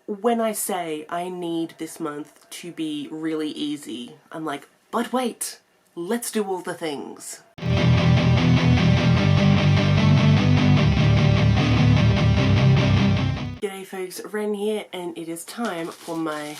when I say I need this month to be really easy, I'm like, but wait, let's do all the things. G'day folks, Wren here, and it is time for my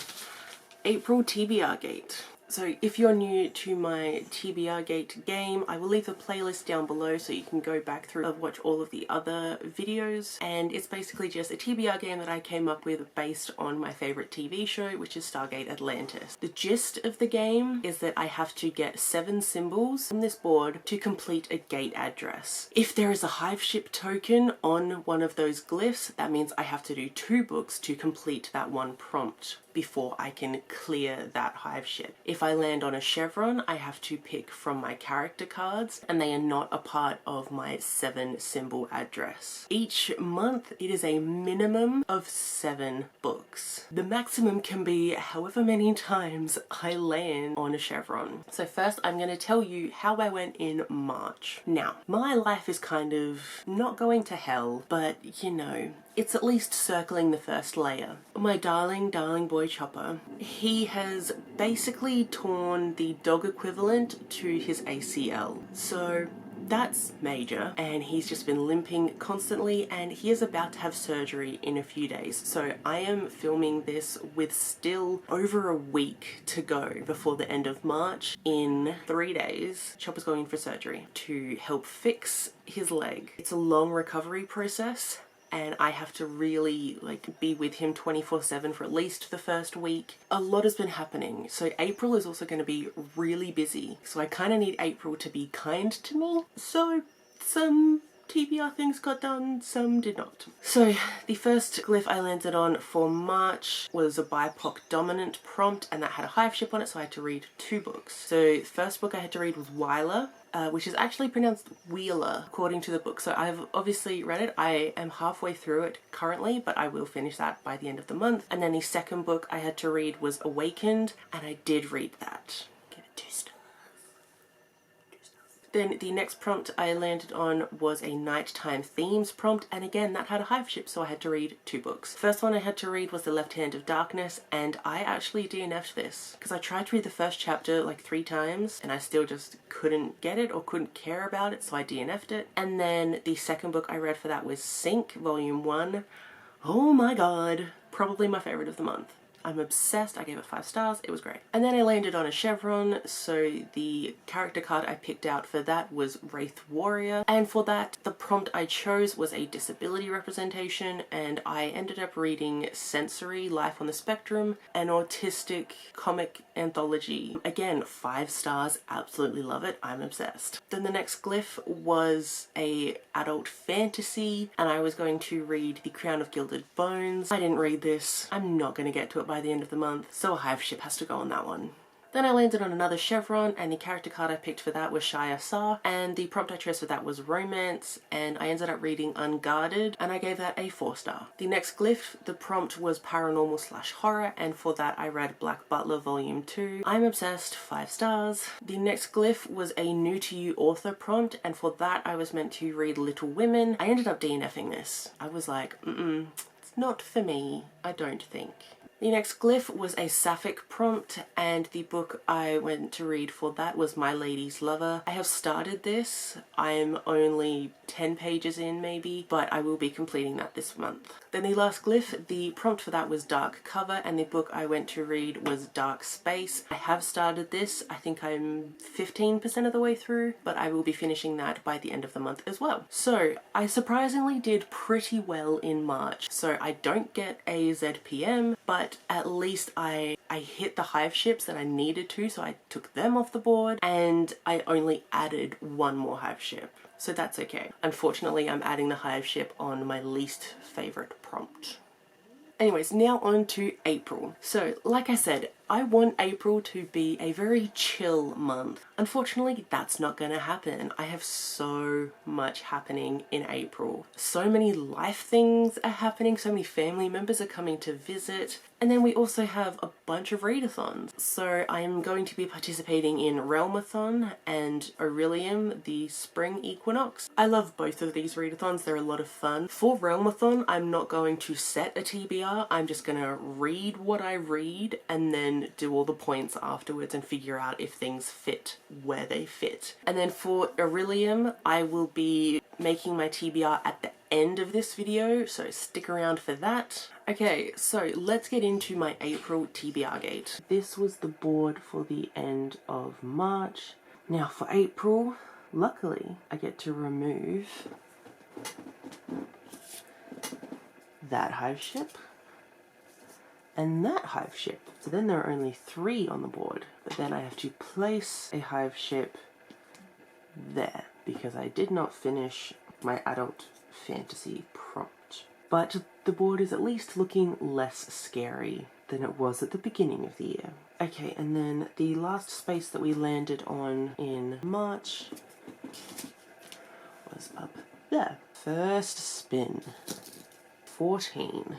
April TBRGate. So if you're new to my TBRGate game, I will leave a playlist down below so you can go back through and watch all of the other videos. And it's basically just a TBR game that I came up with based on my favorite TV show, which is Stargate Atlantis. The gist of the game is that I have to get 7 symbols from this board to complete a gate address. If there is a hive ship token on one of those glyphs, that means I have to do 2 books to complete that one prompt before I can clear that hive ship. If I land on a chevron, I have to pick from my character cards, and they are not a part of my 7 symbol address. Each month it is a minimum of 7 books. The maximum can be however many times I land on a chevron. So first I'm going to tell you how I went in March. Now, my life is kind of not going to hell, but you know, it's at least circling the first layer. My darling boy Chopper, he has basically torn the dog equivalent to his ACL. So that's major, and he's just been limping constantly, and he is about to have surgery in a few days. So I am filming this with still over a week to go before the end of March. In 3 days, Chopper's going in for surgery to help fix his leg. It's a long recovery process, and I have to really be with him 24/7 for at least the first week. A lot has been happening, so April is also going to be really busy. So I kind of need April to be kind to me. So some TBR things got done, some did not. So the first glyph I landed on for March was a BIPOC dominant prompt, and that had a hive ship on it, so I had to read 2 books. So the first book I had to read was Weiler, which is actually pronounced Wheeler according to the book. So I've obviously read it. I am halfway through it currently, but I will finish that by the end of the month. And then the second book I had to read was Awakened, and I did read that. Give it 2 stars. Then the next prompt I landed on was a nighttime themes prompt, and again that had a hive ship, so I had to read 2 books. First one I had to read was The Left Hand of Darkness, and I actually DNF'd this because I tried to read the first chapter like 3 times and I still just couldn't get it or couldn't care about it, so I DNF'd it. And then the second book I read for that was Sync Volume 1. Oh my god, probably my favorite of the month. I'm obsessed. I gave it 5 stars. It was great. And then I landed on a chevron, so the character card I picked out for that was Wraith Warrior. And for that, the prompt I chose was a disability representation, and I ended up reading Sensory Life on the Spectrum, an autistic comic anthology. Again, 5 stars. Absolutely love it. I'm obsessed. Then the next glyph was a adult fantasy, and I was going to read The Crown of Gilded Bones. I didn't read this. I'm not going to get to it by the end of the month, so a hive ship has to go on that one. Then I landed on another chevron, and the character card I picked for that was Shia Sa, and the prompt I chose for that was Romance, and I ended up reading Unguarded, and I gave that a 4 star. The next glyph, the prompt was Paranormal / Horror, and for that I read Black Butler Volume 2. I'm obsessed, 5 stars. The next glyph was a new to you author prompt, and for that I was meant to read Little Women. I ended up DNFing this. I was like, it's not for me, I don't think. The next glyph was a sapphic prompt, and the book I went to read for that was My Lady's Lover. I have started this. I'm only 10 pages in maybe, but I will be completing that this month. Then the last glyph, the prompt for that was Dark Cover, and the book I went to read was Dark Space. I have started this. I think I'm 15% of the way through, but I will be finishing that by the end of the month as well. So I surprisingly did pretty well in March. So I don't get a ZPM, but at least I hit the hive ships that I needed to, so I took them off the board, and I only added 1 more hive ship. So that's okay. Unfortunately, I'm adding the hive ship on my least favorite prompt. Anyways, now on to April. So, like I said, I want April to be a very chill month. Unfortunately, that's not going to happen. I have so much happening in April. So many life things are happening, so many family members are coming to visit, and then we also have a bunch of readathons. So I am going to be participating in Realmathon and Orilium, the spring equinox. I love both of these readathons, they're a lot of fun. For Realmathon, I'm not going to set a TBR, I'm just going to read what I read and then do all the points afterwards and figure out if things fit where they fit. And then for Orilium, I will be making my TBR at the end of this video, so stick around for that. Okay, so let's get into my April TBRGate. This was the board for the end of March. Now for April, luckily I get to remove that hive ship and that hive ship. So then there are only 3 on the board, but then I have to place a hive ship there because I did not finish my adult fantasy prompt. But the board is at least looking less scary than it was at the beginning of the year. Okay, and then the last space that we landed on in March was up there. First spin. 14.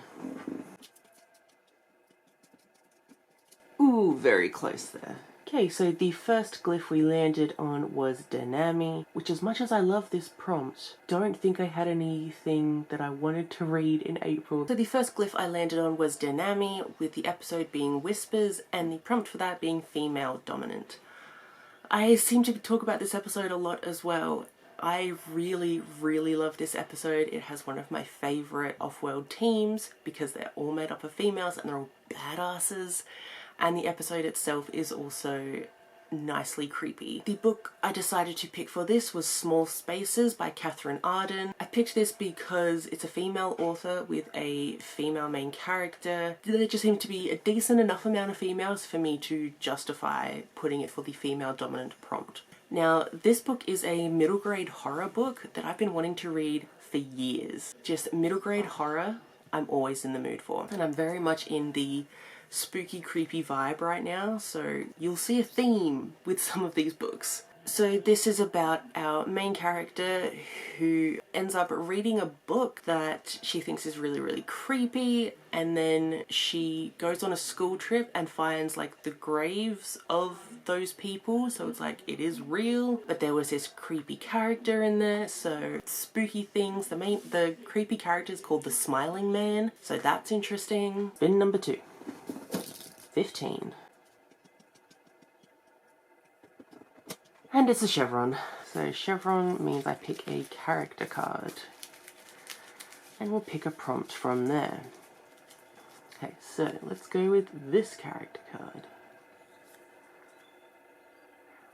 Ooh, very close there. Okay, so the first glyph we landed on was Dynami, which as much as I love this prompt, don't think I had anything that I wanted to read in April. So the first glyph I landed on was Dynami, with the episode being Whispers and the prompt for that being female dominant. I seem to talk about this episode a lot as well. I really, really love this episode. It has one of my favourite off-world teams because they're all made up of females and they're all badasses. And the episode itself is also nicely creepy. The book I decided to pick for this was Small Spaces by Catherine Arden. I picked this because it's a female author with a female main character. There just seemed to be a decent enough amount of females for me to justify putting it for the female dominant prompt. Now, this book is a middle grade horror book that I've been wanting to read for years. Just middle grade horror, I'm always in the mood for. And I'm very much in the spooky, creepy vibe right now, so you'll see a theme with some of these books. So this is about our main character who ends up reading a book that she thinks is really, really creepy, and then she goes on a school trip and finds like the graves of those people, so it's like it is real, but there was this creepy character in there, so spooky things. The creepy character is called the Smiling Man, so that's interesting. Spin number 2. 15. And it's a chevron. So chevron means I pick a character card. And we'll pick a prompt from there. Okay, so let's go with this character card.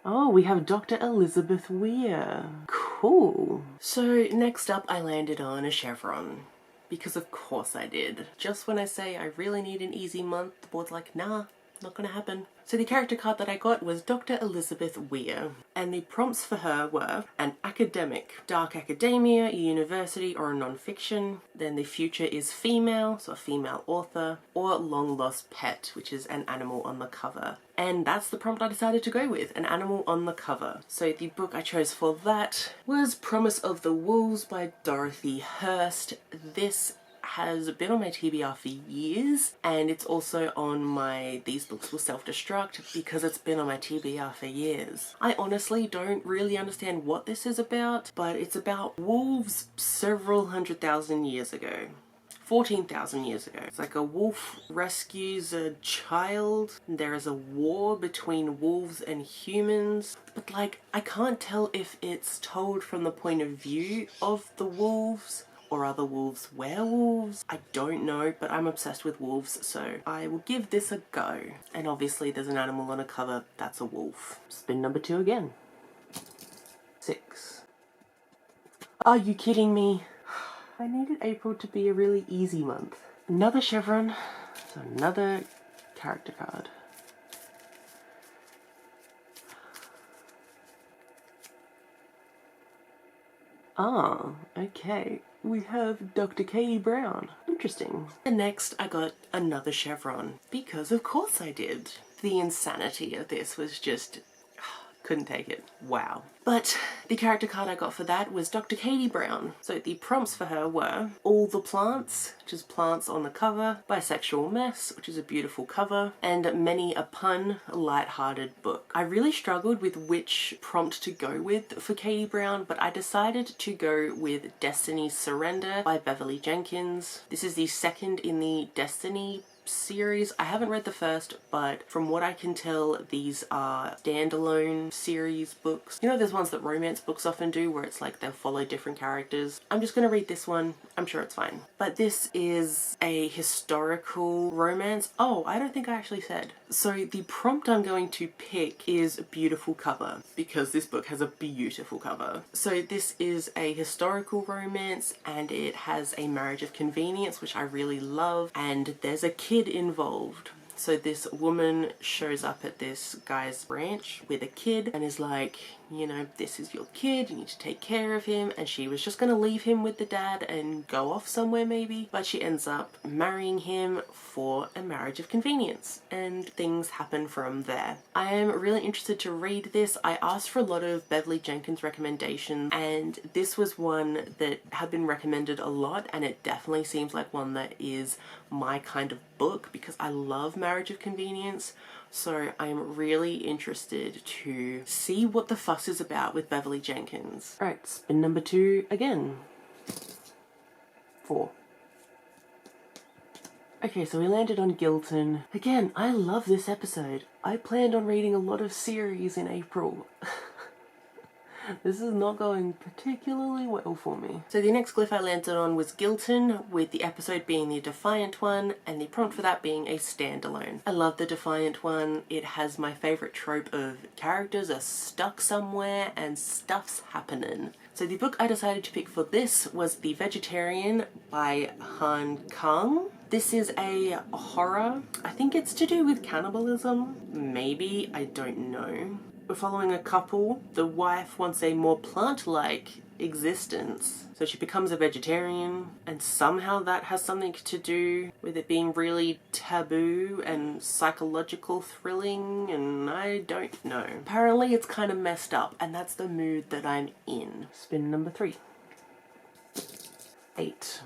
Oh, we have Dr. Elizabeth Weir. Cool. So next up I landed on a chevron. Because of course I did. Just when I say I really need an easy month, the board's like, nah, not gonna happen. So the character card that I got was Dr. Elizabeth Weir, and the prompts for her were an academic, dark academia, a university, or a non-fiction. Then the future is female, so a female author, or long lost pet, which is an animal on the cover. And that's the prompt I decided to go with, an animal on the cover. So the book I chose for that was Promise of the Wolves by Dorothy Hurst. This has been on my TBR for years, and it's also on my These Books Will Self-Destruct because it's been on my TBR for years. I honestly don't really understand what this is about, but it's about wolves several 100,000 years ago. 14,000 years ago. It's like a wolf rescues a child. There is a war between wolves and humans. But like, I can't tell if it's told from the point of view of the wolves or are the wolves werewolves? I don't know, but I'm obsessed with wolves, so I will give this a go. And obviously there's an animal on a cover, that's a wolf. Spin number 2 again. 6. Are you kidding me? I needed April to be a really easy month. Another chevron, so another character card. Ah, okay. We have Dr. Katie Brown. Interesting. And next I got another chevron, because of course I did. The insanity of this was just, couldn't take it. Wow. But the character card I got for that was Dr. Katie Brown. So the prompts for her were All the Plants, which is plants on the cover, Bisexual Mess, which is a beautiful cover, and Many a Pun, a light-hearted book. I really struggled with which prompt to go with for Katie Brown, but I decided to go with Destiny's Surrender by Beverly Jenkins. This is the second in the Destiny series. I haven't read the first, but from what I can tell, these are standalone series books. You know, there's ones that romance books often do where it's like they'll follow different characters. I'm just gonna read this one. I'm sure it's fine. But this is a historical romance. Oh, I don't think I actually said. So the prompt I'm going to pick is beautiful cover, because this book has a beautiful cover. So this is a historical romance and it has a marriage of convenience, which I really love, and there's a kid involved. So this woman shows up at this guy's ranch with a kid and is like, you know, this is your kid, you need to take care of him. And she was just gonna leave him with the dad and go off somewhere maybe, but she ends up marrying him for a marriage of convenience, and things happen from there. I am really interested to read this. I asked for a lot of Beverly Jenkins recommendations, and this was one that had been recommended a lot, and it definitely seems like one that is my kind of book, because I love marriage of convenience. So I'm really interested to see what the fuss is about with Beverly Jenkins. Alright, spin number 2 again. 4. Okay, so we landed on Gilton. Again, I love this episode. I planned on reading a lot of series in April. This is not going particularly well for me. So the next glyph I landed on was Gilton, with the episode being the Defiant one, and the prompt for that being a standalone. I love the Defiant one. It has my favourite trope of characters are stuck somewhere and stuff's happening. So the book I decided to pick for this was The Vegetarian by Han Kang. This is a horror. I think it's to do with cannibalism. Maybe, I don't know. We're following a couple. The wife wants a more plant-like existence, so she becomes a vegetarian, and somehow that has something to do with it being really taboo and psychological thrilling, and I don't know. Apparently it's kind of messed up, and that's the mood that I'm in. Spin number 3. 8.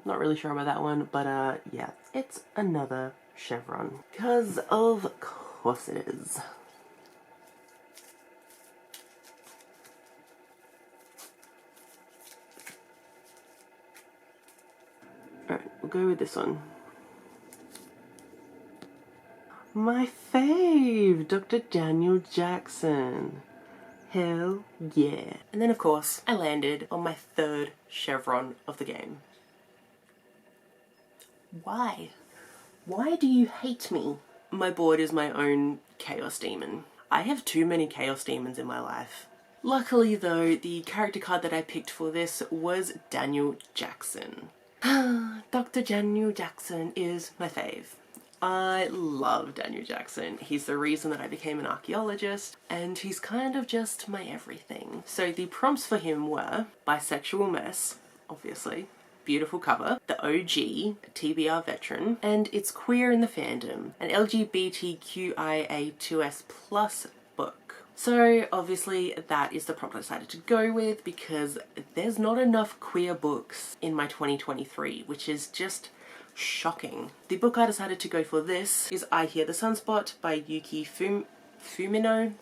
Not really sure about that one, but yeah, it's another chevron. Because of course it is. Alright, we'll go with this one. My fave! Dr. Daniel Jackson. Hell yeah. And then of course, I landed on my 3rd chevron of the game. Why? Why do you hate me? My board is my own chaos demon. I have too many chaos demons in my life. Luckily though, the character card that I picked for this was Daniel Jackson. Dr. Daniel Jackson is my fave. I love Daniel Jackson. He's the reason that I became an archaeologist, and he's kind of just my everything. So the prompts for him were Bisexual Mess, obviously. Beautiful cover, the OG, TBR veteran, and it's queer in the fandom, an LGBTQIA2S plus book. So obviously that is the prompt I decided to go with, because there's not enough queer books in my 2023, which is just shocking. The book I decided to go for this is I Hear the Sunspot by Yuki Fumino.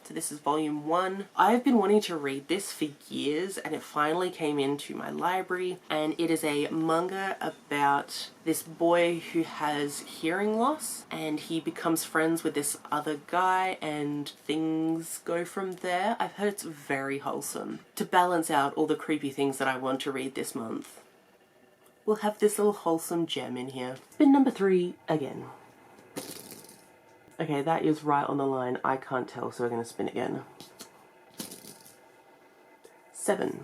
So this is volume 1. I've been wanting to read this for years, and it finally came into my library, and it is a manga about this boy who has hearing loss, and he becomes friends with this other guy and things go from there. I've heard it's very wholesome. To balance out all the creepy things that I want to read this month, we'll have this little wholesome gem in here. Spin number 3 again. Okay, that is right on the line. I can't tell, so we're going to spin again. 7.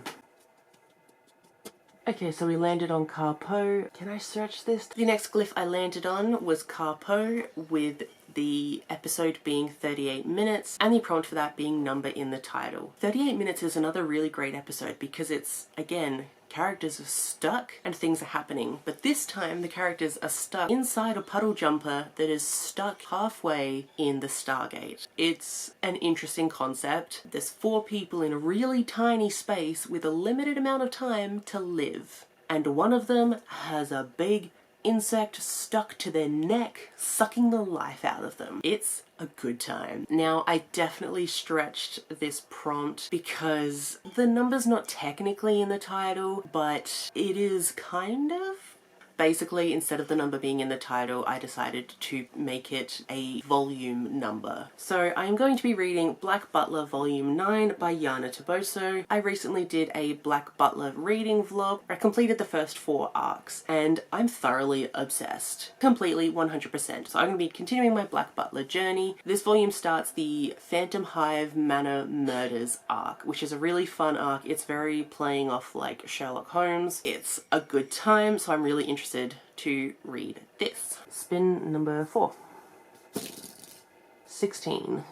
Okay, so we landed on Carpo. Can I search this? The next glyph I landed on was Carpo, with the episode being 38 minutes, and the prompt for that being number in the title. 38 minutes is another really great episode because it's, again, characters are stuck and things are happening. But this time the characters are stuck inside a puddle jumper that is stuck halfway in the Stargate. It's an interesting concept. There's 4 people in a really tiny space with a limited amount of time to live. And one of them has a big insect stuck to their neck, sucking the life out of them. It's a good time. Now, I definitely stretched this prompt because the number's not technically in the title, but it is kind of. Basically, instead of the number being in the title, I decided to make it a volume number. So I am going to be reading Black Butler Volume 9 by Yana Toboso. I recently did a Black Butler reading vlog. I completed the first 4 arcs and I'm thoroughly obsessed. Completely 100%. So I'm going to be continuing my Black Butler journey. This volume starts the Phantom Hive Manor Murders arc, which is a really fun arc. It's very playing off like Sherlock Holmes. It's a good time, so I'm really interested to read this. Spin number 4. 16.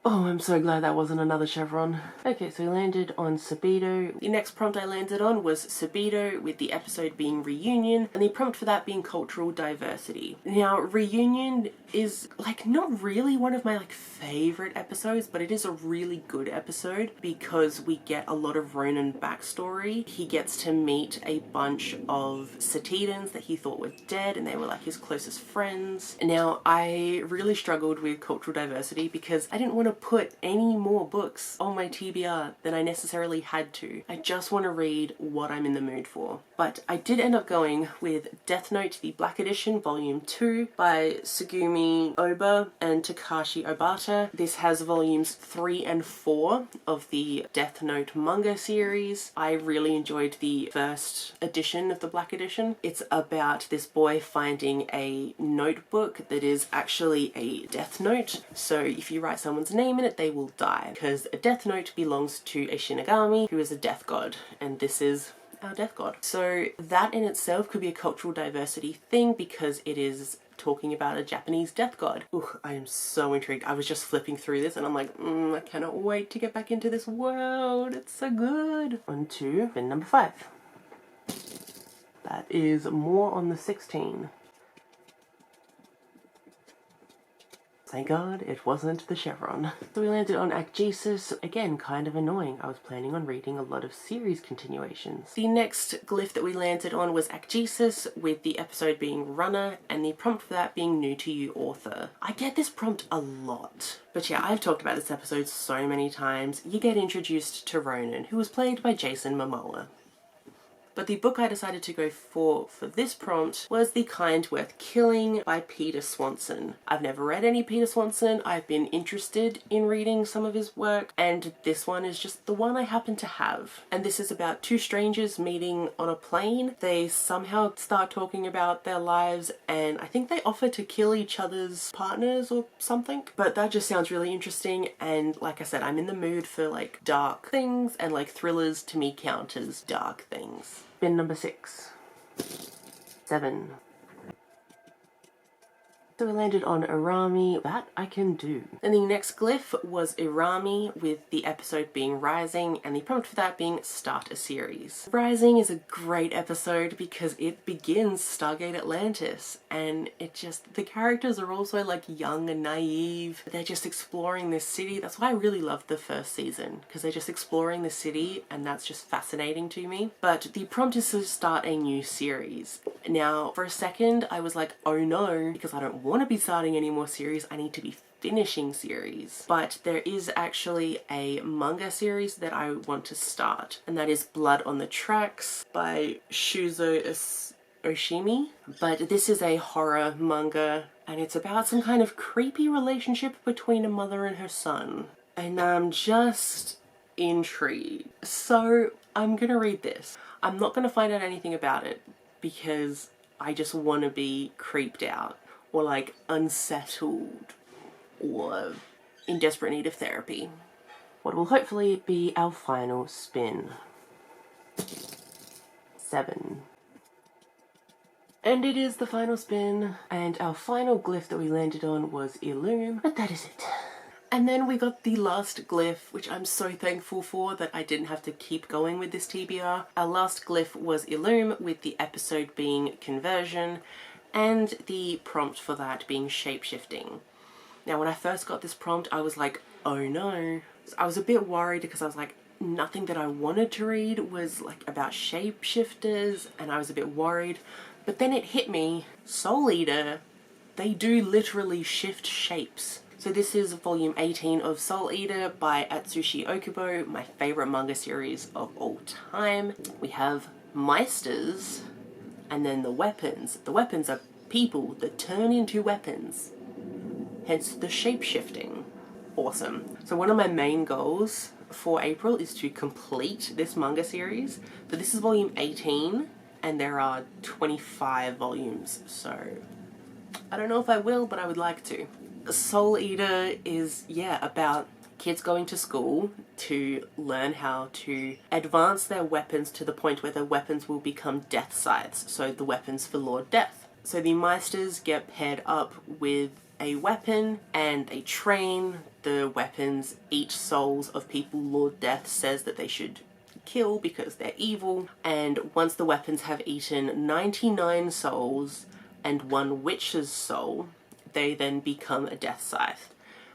Oh, I'm so glad that wasn't another chevron. Okay, so we landed on Sabido. The next prompt I landed on was Sabido, with the episode being Reunion, and the prompt for that being Cultural Diversity. Now, Reunion is like not really one of my like favorite episodes, but it is a really good episode because we get a lot of Ronan backstory. He gets to meet a bunch of custodians that he thought were dead, and they were like his closest friends. Now, I really struggled with Cultural Diversity because I didn't want to put any more books on my TBR than I necessarily had to. I just want to read what I'm in the mood for. But I did end up going with Death Note, the Black Edition, Volume 2 by Sugumi Oba and Takashi Obata. This has volumes 3 and 4 of the Death Note manga series. I really enjoyed the first edition of the Black Edition. It's about this boy finding a notebook that is actually a death note. So if you write someone's name in it, they will die, because a death note belongs to a Shinigami who is a death god, and this is our death god. So that in itself could be a cultural diversity thing because it is talking about a Japanese death god. Ooh, I am so intrigued. I was just flipping through this and I'm like, I cannot wait to get back into this world. It's so good. On to spin number 5. That is more on the 16. Thank God it wasn't the chevron. So we landed on Agjesus. Again, kind of annoying. I was planning on reading a lot of series continuations. The next glyph that we landed on was Agjesus, with the episode being Runner and the prompt for that being New to You Author. I get this prompt a lot. But yeah, I've talked about this episode so many times. You get introduced to Ronan, who was played by Jason Momoa. But the book I decided to go for this prompt was The Kind Worth Killing by Peter Swanson. I've never read any Peter Swanson. I've been interested in reading some of his work, and this one is just the one I happen to have. And this is about 2 strangers meeting on a plane. They somehow start talking about their lives, and I think they offer to kill each other's partners or something. But that just sounds really interesting, and like I said, I'm in the mood for like dark things, and like thrillers to me count as dark things. Spin number 6. 7. So we landed on Irami. That I can do. And the next glyph was Irami, with the episode being Rising and the prompt for that being Start a Series. Rising is a great episode because it begins Stargate Atlantis, and the characters are also like young and naive. They're just exploring this city. That's why I really loved the first season, because they're just exploring the city, and that's just fascinating to me. But the prompt is to start a new series. Now, for a second, I was like, oh no, because I don't want to be starting any more series, I need to be finishing series. But there is actually a manga series that I want to start, and that is Blood on the Tracks by Shuzo Oshimi. But this is a horror manga, and it's about some kind of creepy relationship between a mother and her son. And I'm just intrigued. So I'm gonna read this. I'm not gonna find out anything about it because I just want to be creeped out, or like unsettled, or in desperate need of therapy. What will hopefully be our final spin. 7. And it is the final spin, and our final glyph that we landed on was Illum, but that is it. And then we got the last glyph, which I'm so thankful for that I didn't have to keep going with this TBR. Our last glyph was Illum, with the episode being conversion, and the prompt for that being shapeshifting. Now, when I first got this prompt, I was like, oh no. I was a bit worried because I was like, nothing that I wanted to read was like about shapeshifters, and I was a bit worried. But then it hit me, Soul Eater, they do literally shift shapes. So this is volume 18 of Soul Eater by Atsushi Okubo, my favorite manga series of all time. We have Meisters, and then the weapons. The weapons are people that turn into weapons, hence the shape-shifting. Awesome. So one of my main goals for April is to complete this manga series. So this is volume 18, and there are 25 volumes, so I don't know if I will, but I would like to. Soul Eater is, yeah, about kids going to school to learn how to advance their weapons to the point where their weapons will become death scythes, so the weapons for Lord Death. So the Meisters get paired up with a weapon and they train the weapons. Each souls of people Lord Death says that they should kill because they're evil, and once the weapons have eaten 99 souls and one witch's soul, they then become a death scythe,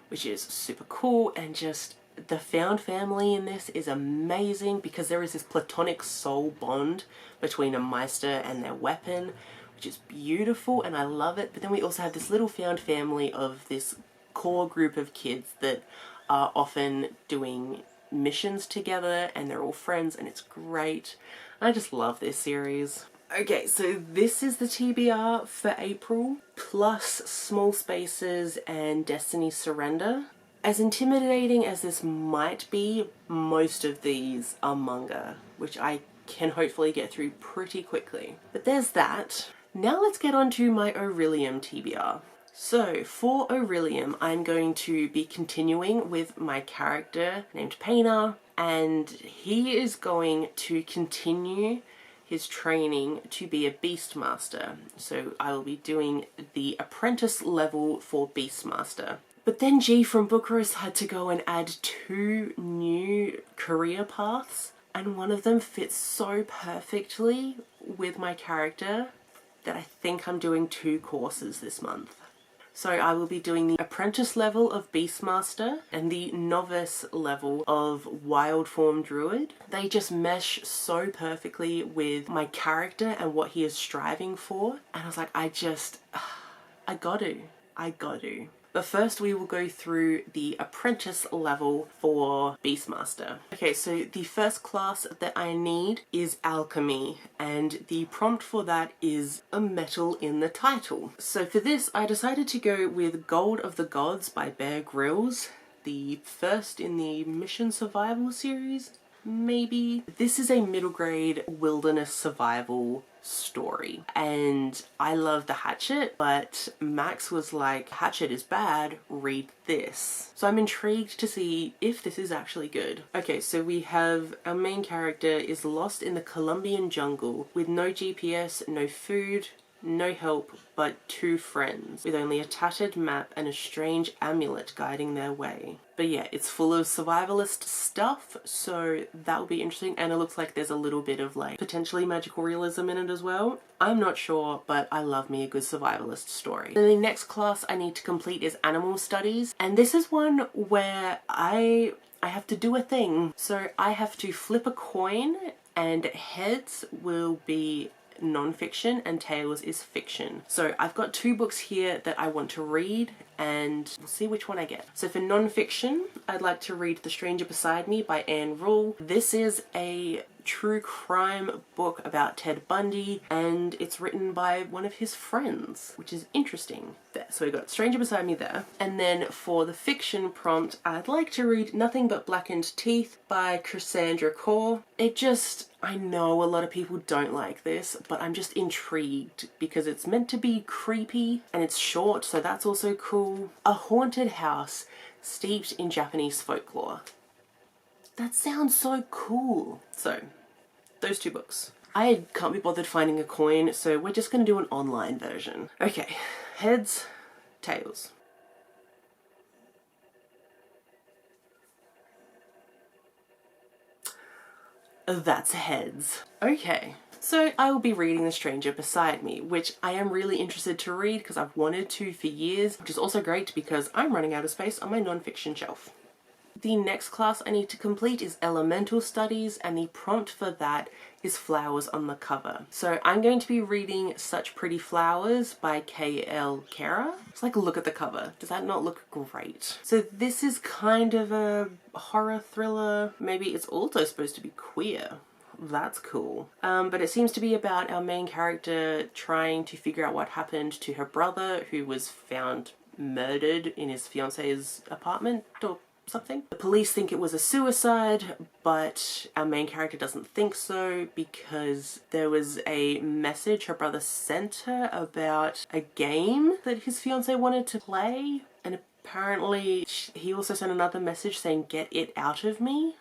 which is super cool. And just the found family in this is amazing because there is this platonic soul bond between a Meister and their weapon, which is beautiful and I love it. But then we also have this little found family of this core group of kids that are often doing missions together and they're all friends, and it's great. I just love this series. Okay, so this is the TBR for April, plus Small Spaces and Destiny Surrender. As intimidating as this might be, most of these are manga, which I can hopefully get through pretty quickly. But there's that. Now let's get on to my Orilium TBR. So for Orilium, I'm going to be continuing with my character named Paina, and he is going to continue his training to be a Beastmaster. So I will be doing the apprentice level for Beastmaster. But then G from Bucharest had to go and add 2 new career paths, and one of them fits so perfectly with my character that I think I'm doing 2 courses this month. So I will be doing the apprentice level of Beastmaster and the novice level of Wild Form Druid. They just mesh so perfectly with my character and what he is striving for. And I was like, I got to. But first we will go through the apprentice level for Beastmaster. Okay, so the first class that I need is Alchemy, and the prompt for that is a metal in the title. So for this, I decided to go with Gold of the Gods by Bear Grylls, the first in the Mission Survival series, maybe. This is a middle grade wilderness survival story, and I love the Hatchet, but Max was like, Hatchet is bad, read this. So I'm intrigued to see if this is actually good. Okay, so we have our main character is lost in the Colombian jungle with no GPS, no food, no help, but 2 friends, with only a tattered map and a strange amulet guiding their way. But yeah, it's full of survivalist stuff, so that will be interesting, and it looks like there's a little bit of like potentially magical realism in it as well. I'm not sure, but I love me a good survivalist story. Then the next class I need to complete is Animal Studies, and this is one where I have to do a thing. So I have to flip a coin, and heads will be non-fiction and tails is fiction. So I've got 2 books here that I want to read, and we'll see which one I get. So for non-fiction, I'd like to read The Stranger Beside Me by Anne Rule. This is a true crime book about Ted Bundy, and it's written by one of his friends, which is interesting. There, so we got Stranger Beside Me there. And then for the fiction prompt, I'd like to read Nothing But Blackened Teeth by Cassandra Core. I know a lot of people don't like this, but I'm just intrigued because it's meant to be creepy and it's short, so that's also cool. A haunted house steeped in Japanese folklore. That sounds so cool. So, those 2 books. I can't be bothered finding a coin, so we're just going to do an online version. Okay, heads, tails. That's heads. Okay. So I will be reading The Stranger Beside Me, which I am really interested to read because I've wanted to for years, which is also great because I'm running out of space on my non-fiction shelf. The next class I need to complete is Elemental Studies, and the prompt for that is Flowers on the Cover. So I'm going to be reading Such Pretty Flowers by K.L. Kara. Just like look at the cover. Does that not look great? So this is kind of a horror thriller. Maybe it's also supposed to be queer. That's cool. But it seems to be about our main character trying to figure out what happened to her brother, who was found murdered in his fiance's apartment or something. The police think it was a suicide, but our main character doesn't think so because there was a message her brother sent her about a game that his fiance wanted to play, and apparently he also sent another message saying, "Get it out of me."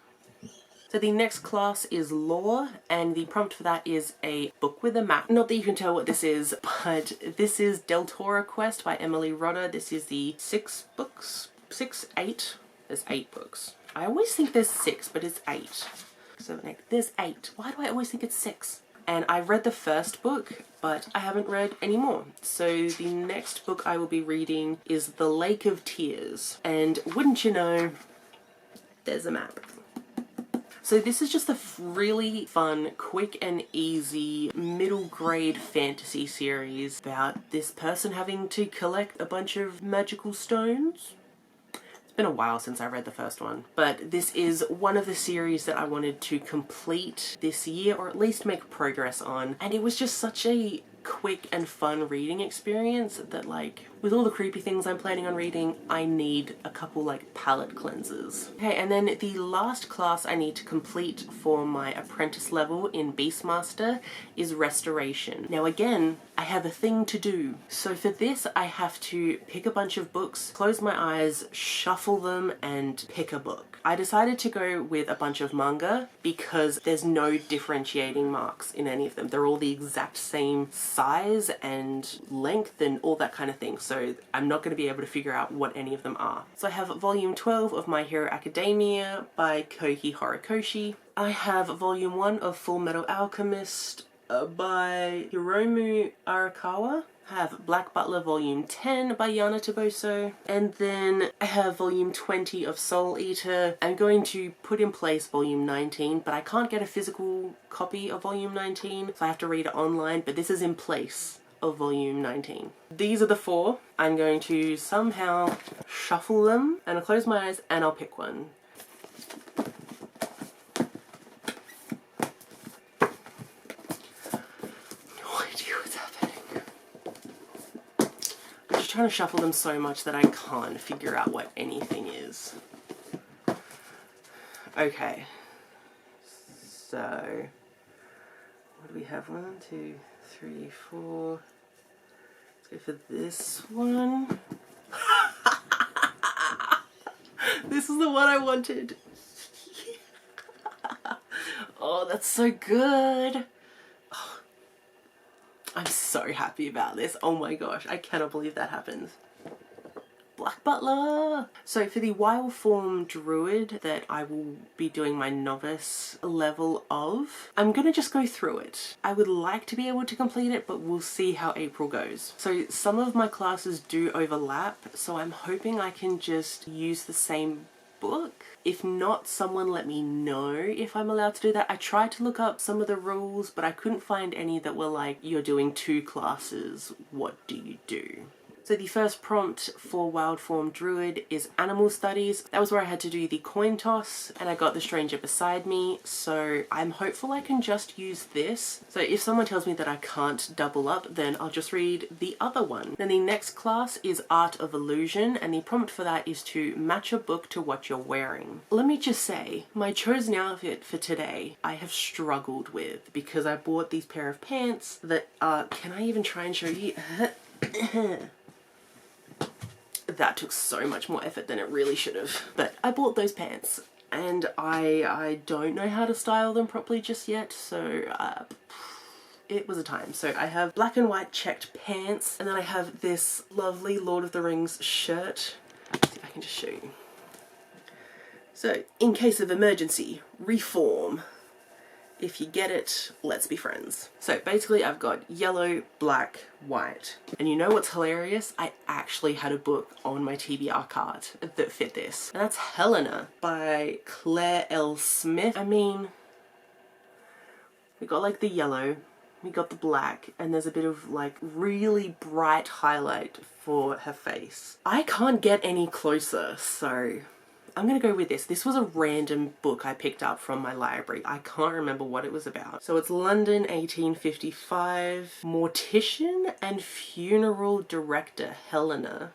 So the next class is Law, and the prompt for that is a book with a map. Not that you can tell what this is, but this is Del Toro Quest by Emily Rodda. This is the 6 books? 6? 8? There's 8 books. I always think there's 6, but it's 8. 7, 8. There's 8. Why do I always think it's 6? And I read the first book, but I haven't read any more. So the next book I will be reading is The Lake of Tears. And wouldn't you know, there's a map. So this is just a really fun, quick and easy middle grade fantasy series about this person having to collect a bunch of magical stones. It's been a while since I read the first one, but this is one of the series that I wanted to complete this year, or at least make progress on, and it was just such a quick and fun reading experience that, like, with all the creepy things I'm planning on reading, I need a couple like palette cleansers. Okay, and then the last class I need to complete for my apprentice level in Beastmaster is Restoration. Now again, I have a thing to do. So for this, I have to pick a bunch of books, close my eyes, shuffle them, and pick a book. I decided to go with a bunch of manga because there's no differentiating marks in any of them. They're all the exact same size and length and all that kind of thing. So I'm not going to be able to figure out what any of them are. So I have volume 12 of My Hero Academia by Koki Horikoshi. I have volume 1 of Full Metal Alchemist by Hiromu Arakawa. I have Black Butler volume 10 by Yana Toboso, and then I have volume 20 of Soul Eater. I'm going to put in place volume 19, but I can't get a physical copy of volume 19, so I have to read it online, but this is in place of volume 19. These are the 4. I'm going to somehow shuffle them, and I'll close my eyes and I'll pick one. Trying to shuffle them so much that I can't figure out what anything is. Okay, so what do we have? 1, 2, 3, 4. Let's go for this one. This is the one I wanted. Oh, that's so good. I'm so happy about this. Oh my gosh, I cannot believe that happened. Black Butler! So for the wild form druid that I will be doing my novice level of, I'm gonna just go through it. I would like to be able to complete it, but we'll see how April goes. So some of my classes do overlap, so I'm hoping I can just use the same book. If not, someone let me know if I'm allowed to do that. I tried to look up some of the rules, but I couldn't find any that were like, you're doing 2 classes, what do you do? So the first prompt for Wild Form Druid is Animal Studies. That was where I had to do the coin toss, and I got The Stranger Beside Me, so I'm hopeful I can just use this. So if someone tells me that I can't double up, then I'll just read the other one. Then the next class is Art of Illusion, and the prompt for that is to match a book to what you're wearing. Let me just say, my chosen outfit for today, I have struggled with, because I bought these pair of pants that are, can I even try and show you? That took so much more effort than it really should have. But I bought those pants, and I don't know how to style them properly just yet, so it was a time. So I have black and white checked pants, and then I have this lovely Lord of the Rings shirt. Let's see if I can just show you. So, in case of emergency, reform. If you get it, let's be friends. So basically I've got yellow, black, white. And you know what's hilarious? I actually had a book on my TBR card that fit this. And that's Helena by Claire L. Smith. I mean, we got like the yellow, we got the black, and there's a bit of like really bright highlight for her face. I can't get any closer, so I'm gonna go with this. This was a random book I picked up from my library. I can't remember what it was about. So it's London 1855, mortician and funeral director Helena.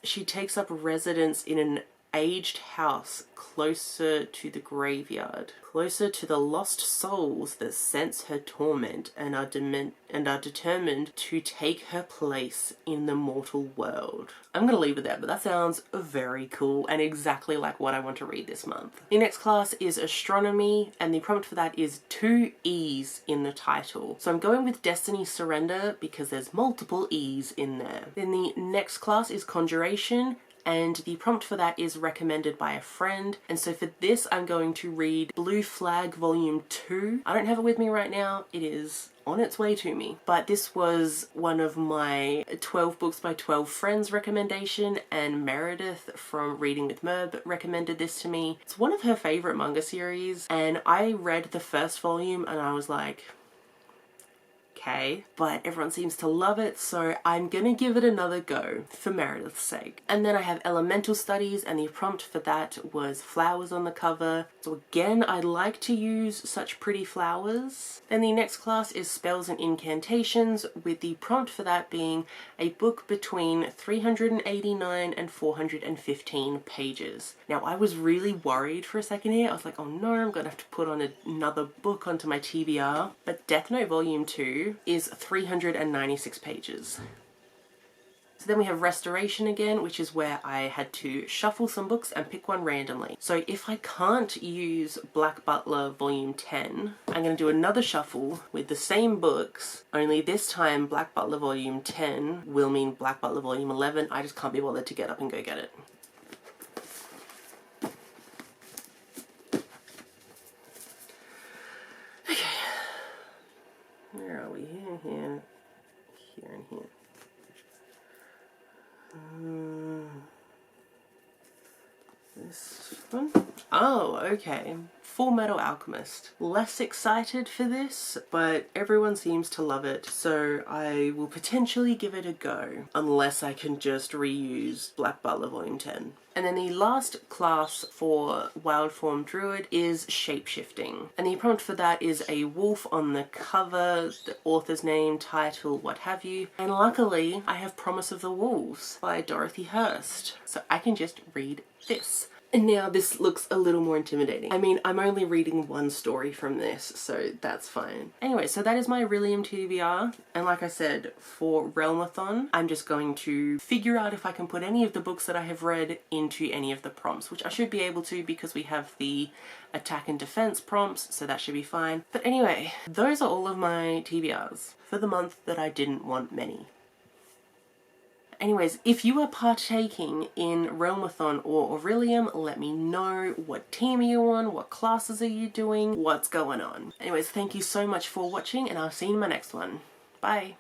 She takes up residence in an aged house closer to the graveyard, closer to the lost souls that sense her torment and are determined to take her place in the mortal world. I'm gonna leave it there, but that sounds very cool and exactly like what I want to read this month. The next class is astronomy, and the prompt for that is 2 E's in the title. So I'm going with Destiny Surrender because there's multiple E's in there. Then the next class is conjuration, and the prompt for that is recommended by a friend. And so for this, I'm going to read Blue Flag Volume 2. I don't have it with me right now. It is on its way to me. But this was one of my 12 books by 12 friends recommendation, and Meredith from Reading with Merb recommended this to me. It's one of her favorite manga series, and I read the first volume and I was like, okay, but everyone seems to love it, so I'm gonna give it another go for Meredith's sake. And then I have elemental studies, and the prompt for that was flowers on the cover. So again, I like to use such pretty flowers. Then the next class is spells and incantations, with the prompt for that being a book between 389 and 415 pages. Now I was really worried for a second here. I was like, oh no, I'm gonna have to put on another book onto my TBR. But Death Note Volume 2 is 396 pages. So then we have restoration again, which is where I had to shuffle some books and pick one randomly. So if I can't use Black Butler Volume 10, I'm going to do another shuffle with the same books, only this time Black Butler Volume 10 will mean Black Butler Volume 11. I just can't be bothered to get up and go get it. Where are we? Here, and here. This one? Oh, okay. Full Metal Alchemist. Less excited for this, but everyone seems to love it, so I will potentially give it a go, unless I can just reuse Black Butler Volume 10. And then the last class for Wild Form Druid is Shapeshifting. And the prompt for that is a wolf on the cover, the author's name, title, what have you. And luckily, I have Promise of the Wolves by Dorothy Hurst. So I can just read this. And now this looks a little more intimidating. I mean, I'm only reading one story from this, so that's fine. Anyway, so that is my Orilium TBR. And like I said, for Realmathon, I'm just going to figure out if I can put any of the books that I have read into any of the prompts, which I should be able to because we have the attack and defense prompts, so that should be fine. But anyway, those are all of my TBRs for the month that I didn't want many. Anyways, if you are partaking in Realmathon or Orilium, let me know. What team are you on? What classes are you doing? What's going on? Anyways, thank you so much for watching, and I'll see you in my next one. Bye!